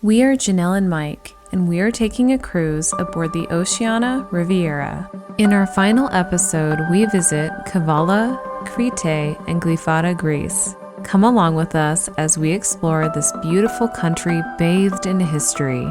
We are Genelle and Mike, and we are taking a cruise aboard the Oceania Riviera. In our final episode, we visit Kavala, Crete, and Glyfada, Greece. Come along with us as we explore this beautiful country bathed in history.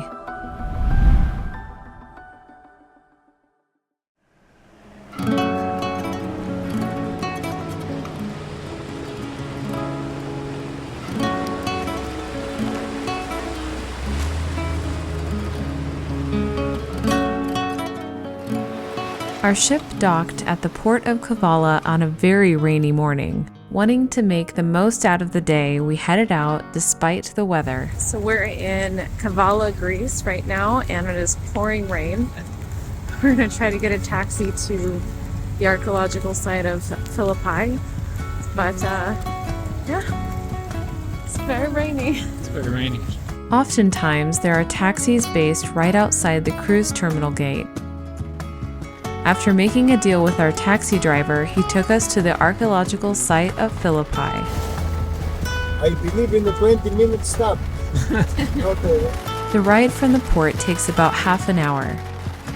Our ship docked at the port of Kavala on a very rainy morning. Wanting to make the most out of the day, we headed out despite the weather. So we're in Kavala, Greece right now, and it is pouring rain. We're going to try to get a taxi to the archaeological site of Philippi. But yeah, it's very rainy. It's very rainy. Oftentimes, there are taxis based right outside the cruise terminal gate. After making a deal with our taxi driver, he took us to the archaeological site of Philippi. I believe in the 20-minute stop. Okay. The ride from the port takes about half an hour.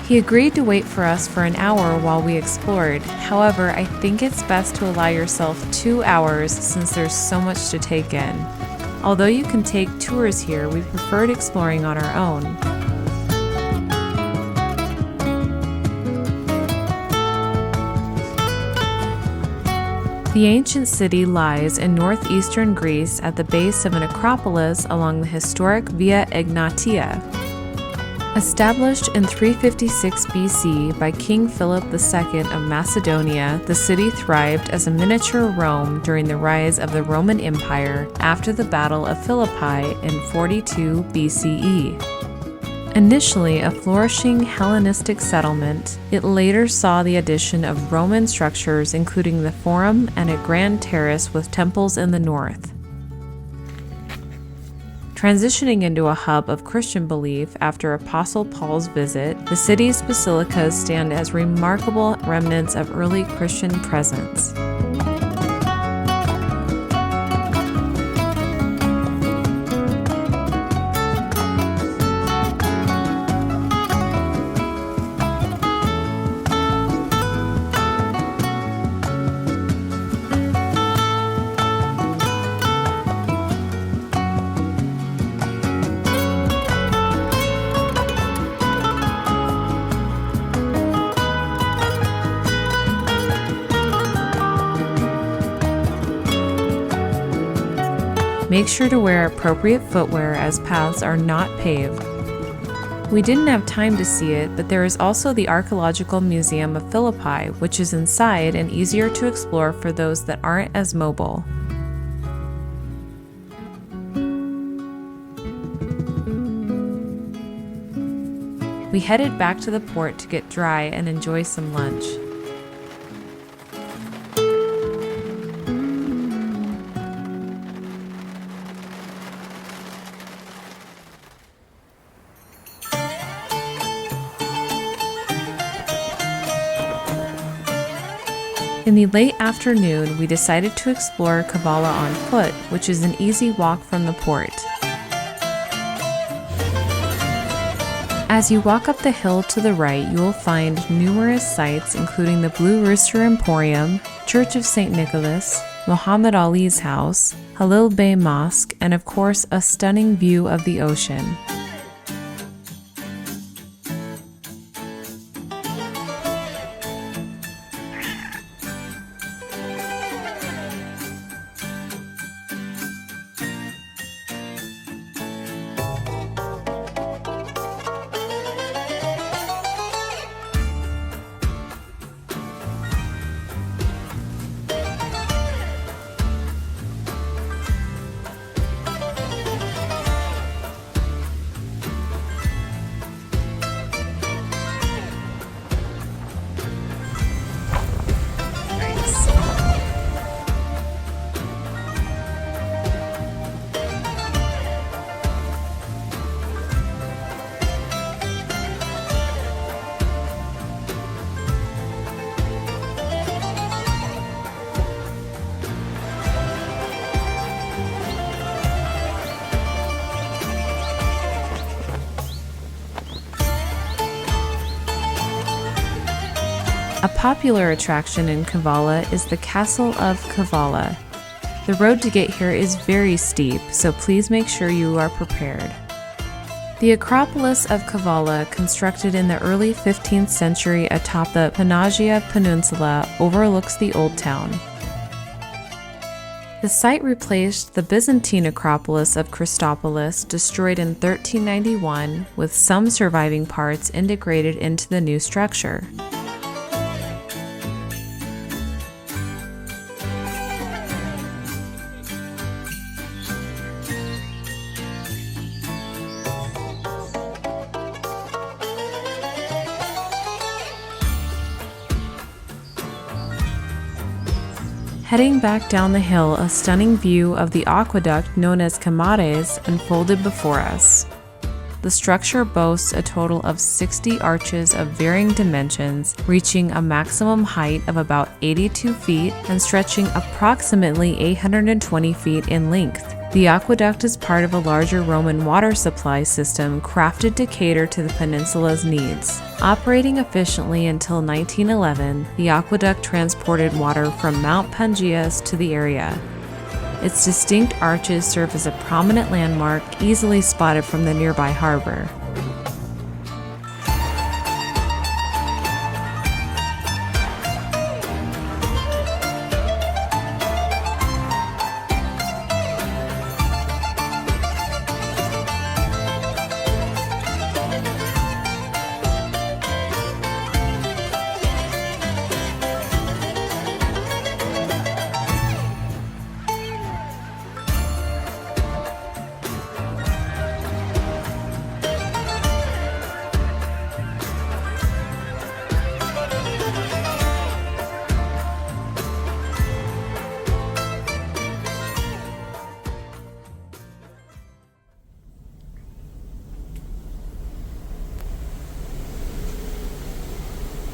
He agreed to wait for us for an hour while we explored. However, I think it's best to allow yourself 2 hours since there's so much to take in. Although you can take tours here, we preferred exploring on our own. The ancient city lies in northeastern Greece at the base of an acropolis along the historic Via Egnatia. Established in 356 BC by King Philip II of Macedonia, the city thrived as a miniature Rome during the rise of the Roman Empire after the Battle of Philippi in 42 BCE. Initially a flourishing Hellenistic settlement, it later saw the addition of Roman structures including the Forum and a grand terrace with temples in the north. Transitioning into a hub of Christian belief after Apostle Paul's visit, the city's basilicas stand as remarkable remnants of early Christian presence. Make sure to wear appropriate footwear as paths are not paved. We didn't have time to see it, but there is also the Archaeological Museum of Philippi, which is inside and easier to explore for those that aren't as mobile. We headed back to the port to get dry and enjoy some lunch. In the late afternoon, we decided to explore Kavala on foot, which is an easy walk from the port. As you walk up the hill to the right, you will find numerous sites including the Blue Rooster Emporium, Church of St. Nicholas, Muhammad Ali's house, Halil Bey Mosque, and of course a stunning view of the ocean. A popular attraction in Kavala is the Castle of Kavala. The road to get here is very steep, so please make sure you are prepared. The Acropolis of Kavala, constructed in the early 15th century atop the Panagia Peninsula, overlooks the old town. The site replaced the Byzantine Acropolis of Christopolis, destroyed in 1391, with some surviving parts integrated into the new structure. Heading back down the hill, a stunning view of the aqueduct known as Kamares unfolded before us. The structure boasts a total of 60 arches of varying dimensions, reaching a maximum height of about 82 feet and stretching approximately 820 feet in length. The aqueduct is part of a larger Roman water supply system crafted to cater to the peninsula's needs. Operating efficiently until 1911, the aqueduct transported water from Mount Pangaeus to the area. Its distinct arches serve as a prominent landmark, easily spotted from the nearby harbor.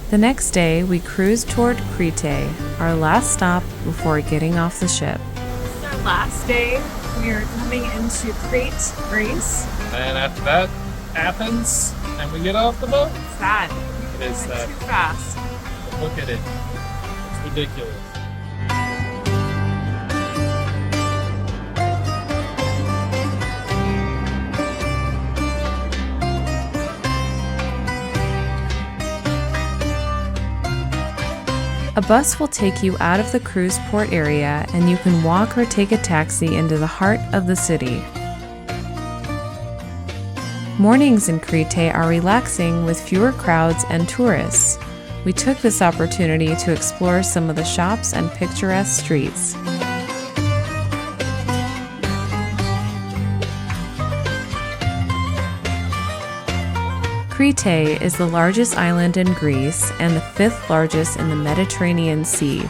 The next day, we cruised toward Crete, our last stop before getting off the ship. This is our last day. We are coming into Crete, Greece. And after that, Athens, and we get off the boat. Sad. It is sad. Too fast. Look at it. It's ridiculous. A bus will take you out of the cruise port area, and you can walk or take a taxi into the heart of the city. Mornings in Crete are relaxing with fewer crowds and tourists. We took this opportunity to explore some of the shops and picturesque streets. Crete is the largest island in Greece and the fifth largest in the Mediterranean Sea.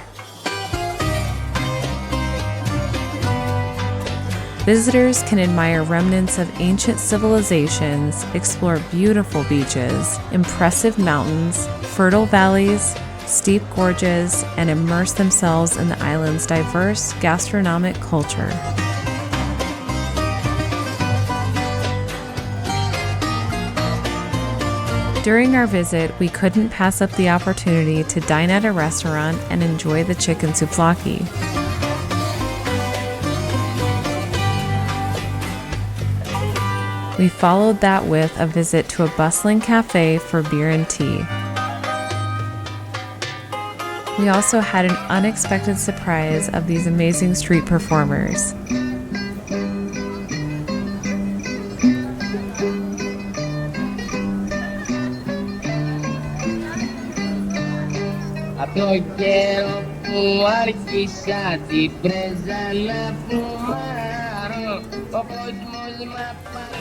Visitors can admire remnants of ancient civilizations, explore beautiful beaches, impressive mountains, fertile valleys, steep gorges, and immerse themselves in the island's diverse gastronomic culture. During our visit, we couldn't pass up the opportunity to dine at a restaurant and enjoy the chicken souvlaki. We followed that with a visit to a bustling cafe for beer and tea. We also had an unexpected surprise of these amazing street performers. Το καιρό που άρχισα την πρέζα να φουμάρω, ο κόσμος μ' απάνει.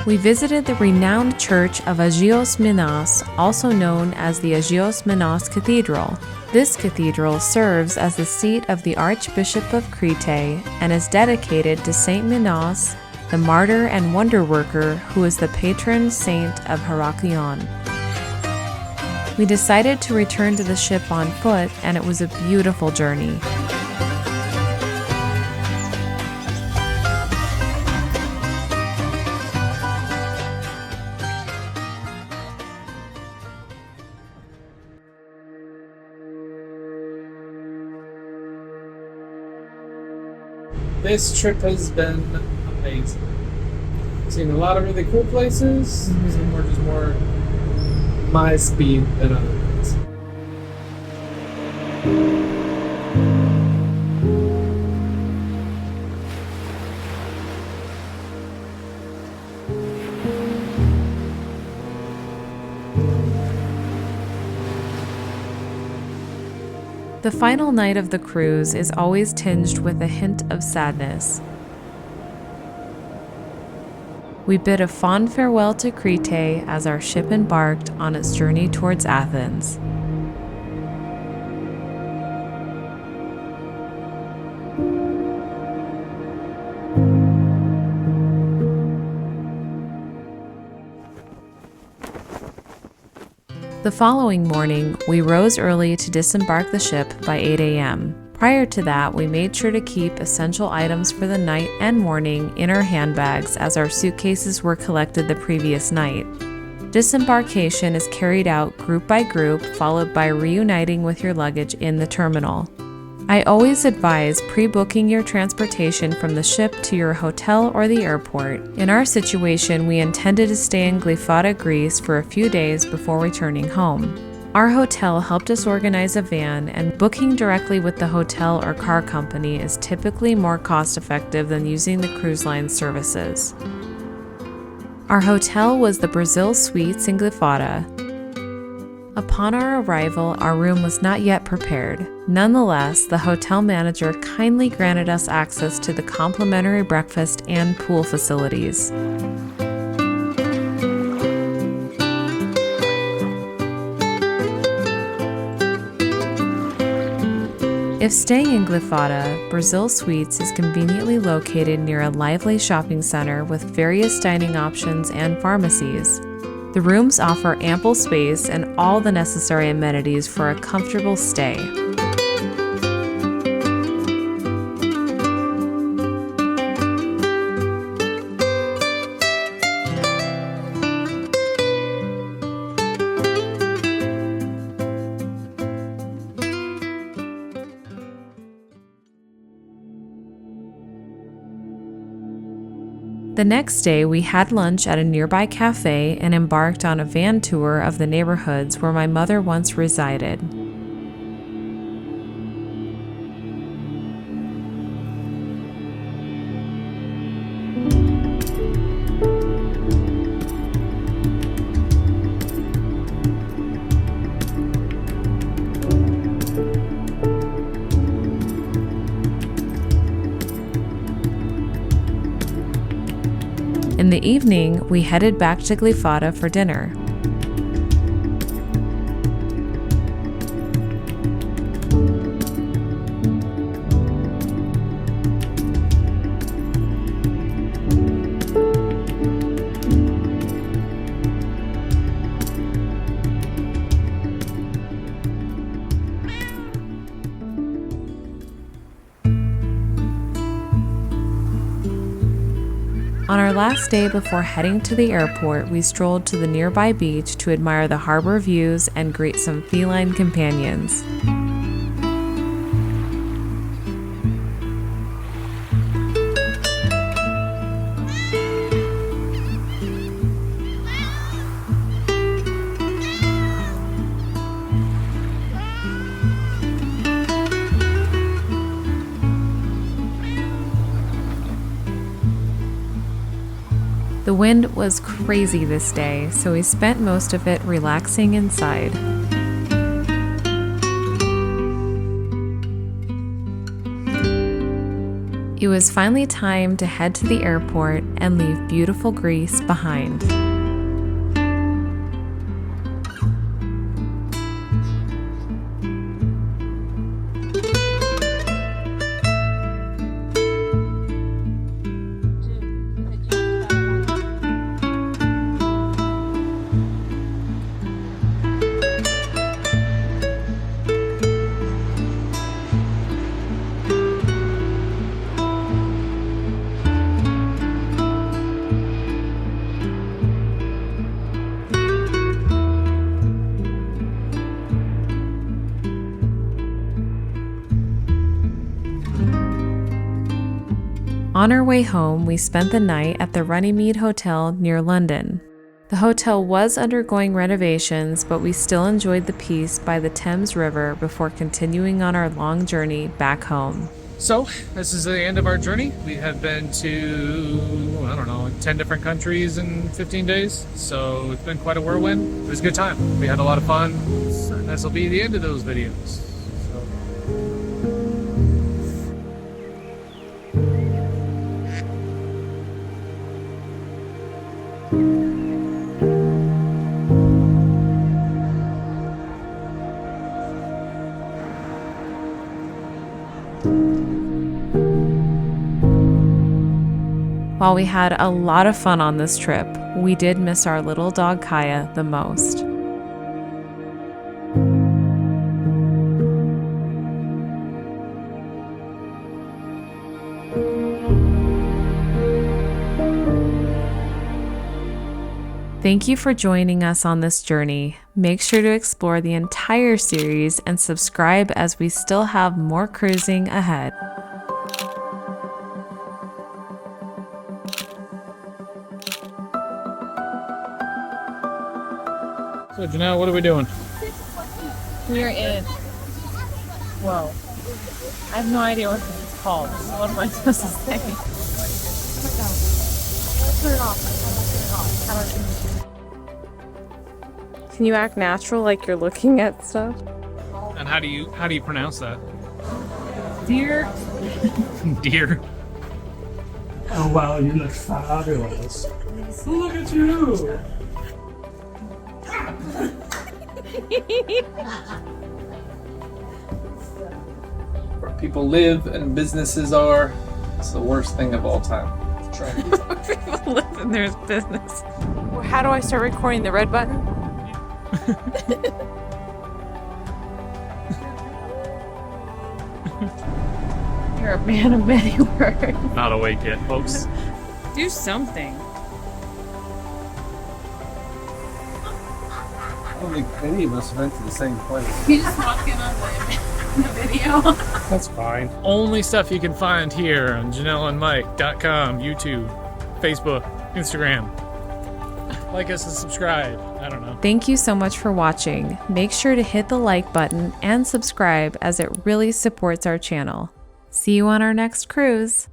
We visited the renowned church of Agios Minas, also known as the Agios Minas Cathedral. This cathedral serves as the seat of the Archbishop of Crete and is dedicated to Saint Minas, the martyr and wonder worker who is the patron saint of Heraklion. We decided to return to the ship on foot, and it was a beautiful journey. This trip has been amazing. Seen a lot of really cool places. Some were just more my speed than others. The final night of the cruise is always tinged with a hint of sadness. We bid a fond farewell to Crete as our ship embarked on its journey towards Athens. The following morning, we rose early to disembark the ship by 8 a.m. Prior to that, we made sure to keep essential items for the night and morning in our handbags as our suitcases were collected the previous night. Disembarkation is carried out group by group, followed by reuniting with your luggage in the terminal. I always advise pre-booking your transportation from the ship to your hotel or the airport. In our situation, we intended to stay in Glyfada, Greece for a few days before returning home. Our hotel helped us organize a van, and booking directly with the hotel or car company is typically more cost-effective than using the cruise line services. Our hotel was the Brazil Suites in Glyfada. Upon our arrival, our room was not yet prepared. Nonetheless, the hotel manager kindly granted us access to the complimentary breakfast and pool facilities. If staying in Glyfada, Brazil Suites is conveniently located near a lively shopping center with various dining options and pharmacies. The rooms offer ample space and all the necessary amenities for a comfortable stay. The next day, we had lunch at a nearby cafe and embarked on a van tour of the neighborhoods where my mother once resided. In the evening, we headed back to Glyfada for dinner. On our last day before heading to the airport, we strolled to the nearby beach to admire the harbor views and greet some feline companions. The wind was crazy this day, so we spent most of it relaxing inside. It was finally time to head to the airport and leave beautiful Greece behind. On our way home, we spent the night at the Runnymede Hotel near London. The hotel was undergoing renovations, but we still enjoyed the peace by the Thames River before continuing on our long journey back home. So, this is the end of our journey. We have been to, I don't know, 10 different countries in 15 days. So, it's been quite a whirlwind. It was a good time. We had a lot of fun. And this will be the end of those videos. While we had a lot of fun on this trip, we did miss our little dog Kaya the most. Thank you for joining us on this journey. Make sure to explore the entire series and subscribe as we still have more cruising ahead. So, Genelle, what are we doing? We're in. Whoa. I have no idea what this is called. What am I supposed to say? Turn it off. Can you act natural like you're looking at stuff? And how do you pronounce that? Dear. Deer. Oh wow, you look fabulous. Look at you! Where people live and businesses are, it's the worst thing of all time. People live in their business. How do I start recording? The red button? You're a man of many words. Not awake yet, folks. Do something. I don't think any of us went to the same place. You just walk in on the video. That's fine. Only stuff you can find here on JanelleandMike.com, YouTube, Facebook, Instagram. Like us and subscribe. I don't know. Thank you so much for watching. Make sure to hit the like button and subscribe as it really supports our channel. See you on our next cruise.